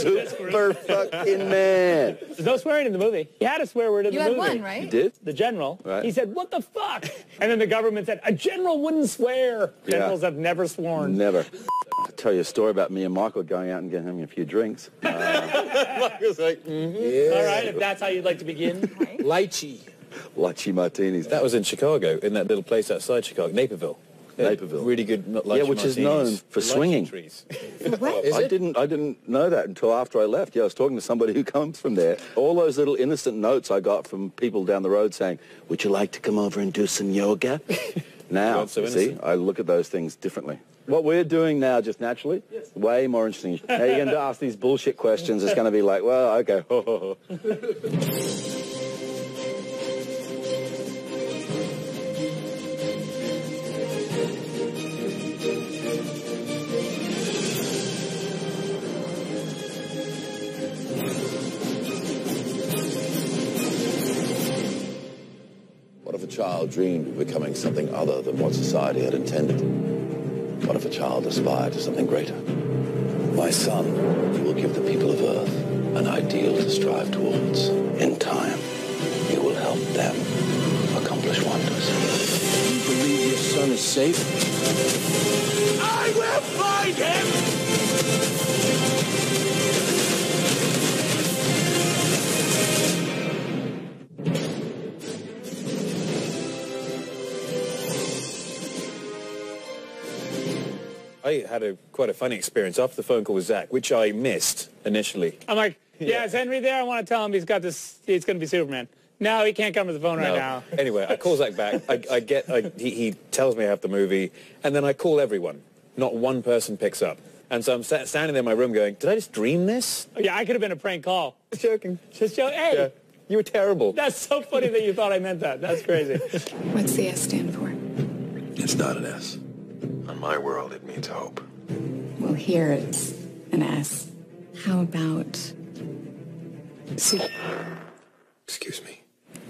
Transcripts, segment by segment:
Super fucking man. There's no swearing in the movie. He had a swear word in the movie. You had one, right? You did? The general. Right. He said, "What the fuck?" And then the government said, "A general wouldn't swear." Generals have never sworn. Never. I'll tell you a story about me and Michael going out and getting a few drinks. Michael's like, Yeah. All right, if that's how you'd like to begin. lychee. Lychee martinis. That was in Chicago, in that little place outside Chicago, Naperville. Naperville. Really good lychee Yeah, which is known for swinging. Trees. I didn't know that until after I left. Yeah, I was talking to somebody who comes from there. All those little innocent notes I got from people down the road saying, "Would you like to come over and do some yoga?" Now, so see, I look at those things differently. What we're doing now, just naturally, way more interesting. Now you're going to ask these bullshit questions. It's going to be like, well, okay. What if a child dreamed of becoming something other than what society had intended? What if a child aspired to something greater? My son will give the people of Earth an ideal to strive towards. In time, he will help them accomplish wonders. You believe your son is safe? I will find him! I had quite a funny experience after the phone call with Zach, which I missed initially. I'm like, yeah, is Henry there? I want to tell him he's going to be Superman. No, he can't come to the phone right now. Anyway, I call Zach back. He tells me I have the movie, and then I call everyone. Not one person picks up. And so I'm standing there in my room going, did I just dream this? Oh, yeah, I could have been a prank call. Just joking. Just joking. Hey. Yeah. You were terrible. That's so funny that you thought I meant that. That's crazy. What's the S stand for? It's not an S. On my world, it means hope. Well, here it's an S. How about... Excuse me.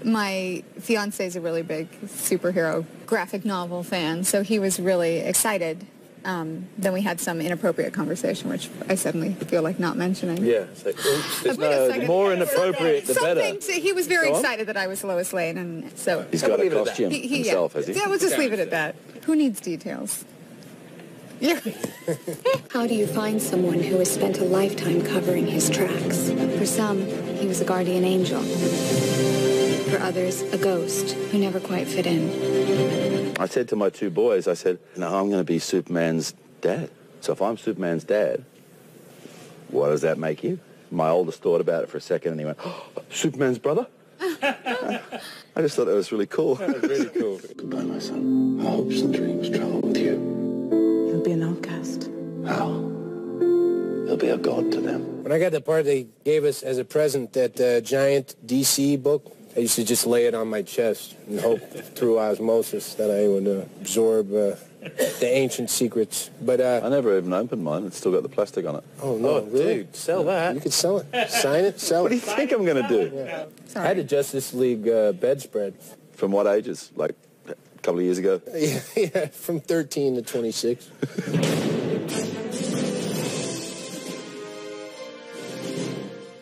My fiancé is a really big superhero graphic novel fan, so he was really excited. Then we had some inappropriate conversation, which I suddenly feel like not mentioning. Yeah. It's like, oops, Wait a second. more inappropriate, the better. He was very excited that I was Lois Lane, and so... He's got a costume himself, has he? Yeah, we'll just leave it at that. Who needs details? Yeah. How do you find someone who has spent a lifetime covering his tracks? For some, he was a guardian angel. For others, a ghost who never quite fit in. I said to my two boys, I said, no, I'm going to be Superman's dad. So if I'm Superman's dad, what does that make you? My oldest thought about it for a second, and he went, oh, Superman's brother? I just thought that was really cool. That was really cool. Goodbye, my son. Our hopes and dreams travel with you. He'll be an outcast. How? He'll be a god to them. When I got the part they gave us as a present, that giant DC book, I used to just lay it on my chest and hope through osmosis that I would absorb the ancient secrets. But I never even opened mine. It's still got the plastic on it. oh no, Oh, really? dude, sell that. You could sell it, sign it, sell What do you it. think I'm going to do? Yeah. I had a Justice League bedspread. From what ages? Like a couple of years ago? Yeah, from 13 to 26.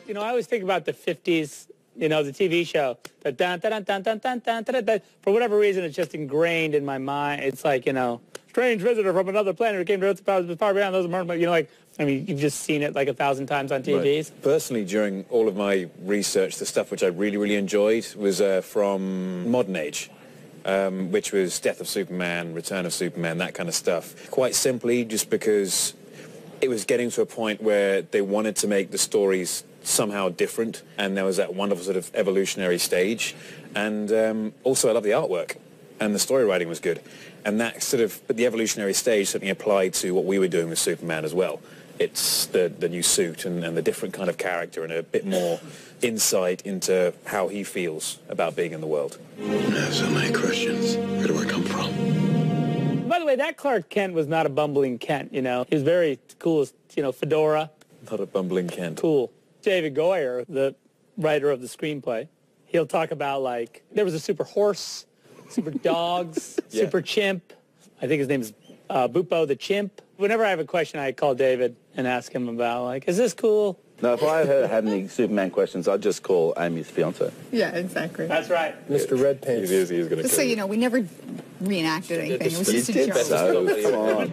You know, I always think about the 50s, you know, the TV show. The dun, dun, dun, dun, dun, dun, dun, dun. For whatever reason, it's just ingrained in my mind. It's like, you know, strange visitor from another planet who came to Earth to power beyond those you know, like, I mean, you've just seen it like 1,000 times on TVs. Right. Personally, during all of my research, the stuff which I really, really enjoyed was from Modern Age, which was Death of Superman, Return of Superman, that kind of stuff. Quite simply, just because it was getting to a point where they wanted to make the stories somehow different, and there was that wonderful sort of evolutionary stage. And also, I love the artwork, and the story writing was good. And that sort of, but the evolutionary stage certainly applied to what we were doing with Superman as well. It's the new suit and the different kind of character and a bit more insight into how he feels about being in the world. I have so many questions. Where do I come from? By the way, that Clark Kent was not a bumbling Kent, you know. He was very cool, you know, fedora. Not a bumbling Kent. Cool. David Goyer, the writer of the screenplay, he'll talk about, like, there was a super horse, super dogs, Yeah. super chimp. I think his name is Bupo the chimp. Whenever I have a question, I call David and ask him about, like, is this cool? No, if I had any Superman questions, I'd just call Amy's fiance. Yeah, exactly. That's right. Mr. Red Pants. He is going to Just so you know, we never reenacted anything. It was You just a did joke. so. Come on.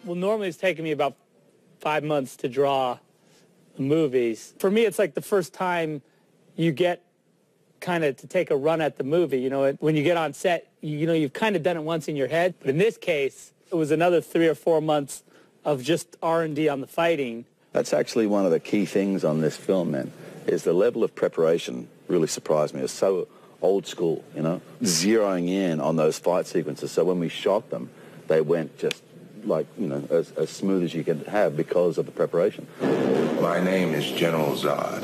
Well, normally it's taken me about 5 months to draw movies. For me, it's like the first time you get kind of to take a run at the movie. You know, when you get on set, you know, you've kind of done it once in your head. But in this case, it was another 3 or 4 months of just R&D on the fighting. That's actually one of the key things on this film, man, is the level of preparation really surprised me. It's so old school, you know, zeroing in on those fight sequences. So when we shot them, they went just like, you know, as smooth as you could have because of the preparation. My name is General Zod.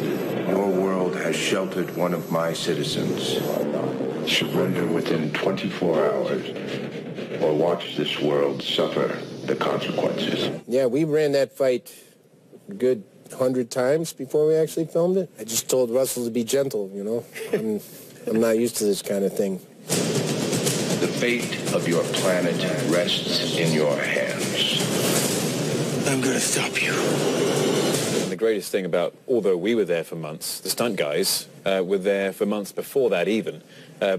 Your world has sheltered one of my citizens. Surrender within 24 hours or watch this world suffer the consequences. Yeah, we ran that fight a good 100 times before we actually filmed it. I just told Russell to be gentle, you know. I'm not used to this kind of thing. The fate of your planet rests in your hands. I'm gonna stop you. And the greatest thing about, although we were there for months, the stunt guys were there for months before that even,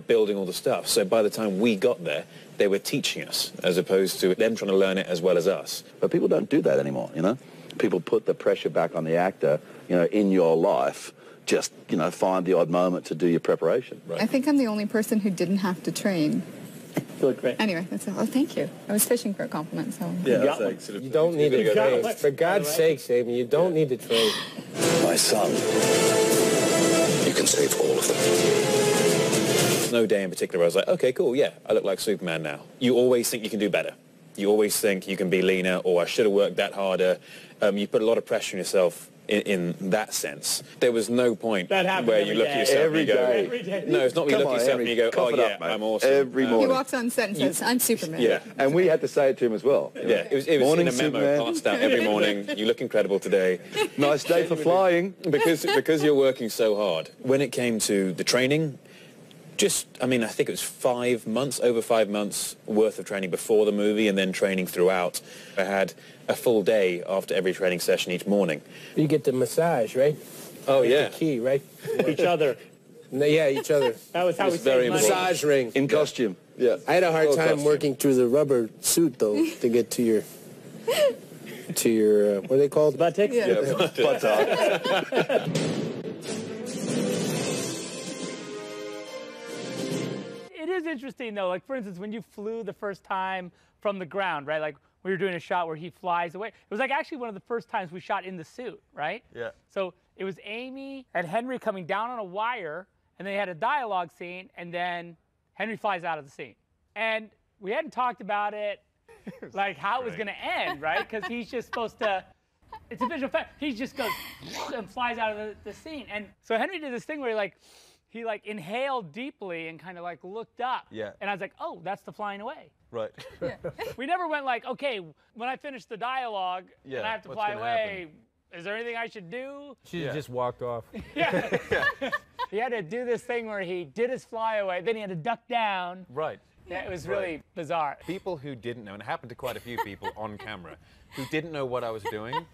building all the stuff. So by the time we got there, they were teaching us, as opposed to them trying to learn it as well as us. But people don't do that anymore, you know. People put the pressure back on the actor, you know, in your life. Just, you know, find the odd moment to do your preparation. Right. I think I'm the only person who didn't have to train. You look great. Anyway, that's all. Oh, thank you. I was fishing for a compliment, so. Yeah, You don't need to train. For God's sakes, Amy, you don't need to train. My son. You can save all of them. There's no day in particular where I was like, okay, cool, yeah, I look like Superman now. You always think you can do better. You always think you can be leaner, or I should have worked that harder. You put a lot of pressure on yourself in that sense. There was no point where you look at yourself and you go, Every day. no, it's not where you look at yourself and you go, oh yeah, I'm awesome. Every morning. He walks on set and says, I'm Superman. Yeah. And we had to say it to him as well. Yeah, it was Morning, in a memo Superman. passed out every morning. You look incredible today. Nice day for flying. Because you're working so hard. When it came to the training, I think it was 5 months, over 5 months worth of training before the movie and then training throughout. I had a full day after every training session each morning. You get the massage, right? Oh, That's yeah. the key, right? Each other. No, yeah, each other. That was how we very saved money. important. Massage ring. In costume. Yeah. I had a hard Full time costume. working through the rubber suit, though, to get to your, what are they called? Buttocks? Yeah. It is interesting, though. Like, for instance, when you flew the first time from the ground, right? Like, we were doing a shot where he flies away. It was, like, actually one of the first times we shot in the suit, right? Yeah. So it was Amy and Henry coming down on a wire, and they had a dialogue scene, and then Henry flies out of the scene. And we hadn't talked about it, like, how it was going to end, right? Because he's just supposed to... It's a visual effect. He just goes and flies out of the scene. And so Henry did this thing where he inhaled deeply and kind of like looked up. Yeah. And I was like, oh, that's the flying away. Right. We never went like, okay, when I finish the dialogue Yeah, and I have to what's fly gonna away, is there anything I should do? She just walked off. Yeah. He had to do this thing where he did his flyaway, then he had to duck down. Right. Yeah, it was really bizarre. People who didn't know, and it happened to quite a few people on camera, who didn't know what I was doing,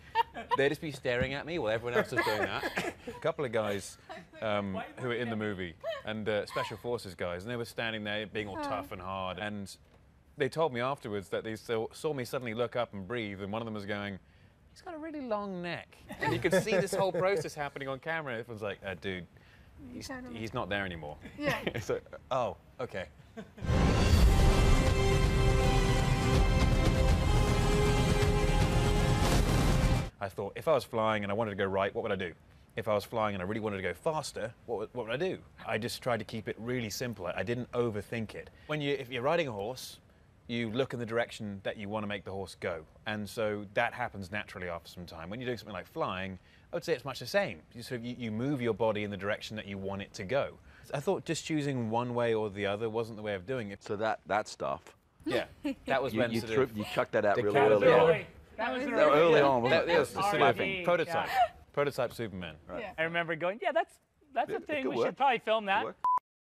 they'd just be staring at me while everyone else was doing that. A couple of guys who were in the movie, and special forces guys, and they were standing there being all tough and hard, and they told me afterwards that they saw me suddenly look up and breathe, and one of them was going, he's got a really long neck. And you could see this whole process happening on camera, and everyone's like, dude, he's not there anymore. Yeah. It's like, oh, okay. I thought, if I was flying and I wanted to go right, what would I do? If I was flying and I really wanted to go faster, what would I do? I just tried to keep it really simple. I didn't overthink it. If you're riding a horse, you look in the direction that you want to make the horse go. And so that happens naturally after some time. When you're doing something like flying, I would say it's much the same. You move your body in the direction that you want it to go. I thought just choosing one way or the other wasn't the way of doing it. So that stuff, Yeah, that was when you sort of chucked that out the really Cavill- early on. That was Early on, wasn't That it? was the sort of R&D, prototype. yeah. Prototype Superman. Yeah. I remember going, yeah, that's a thing. good We work. should probably film that. Good work.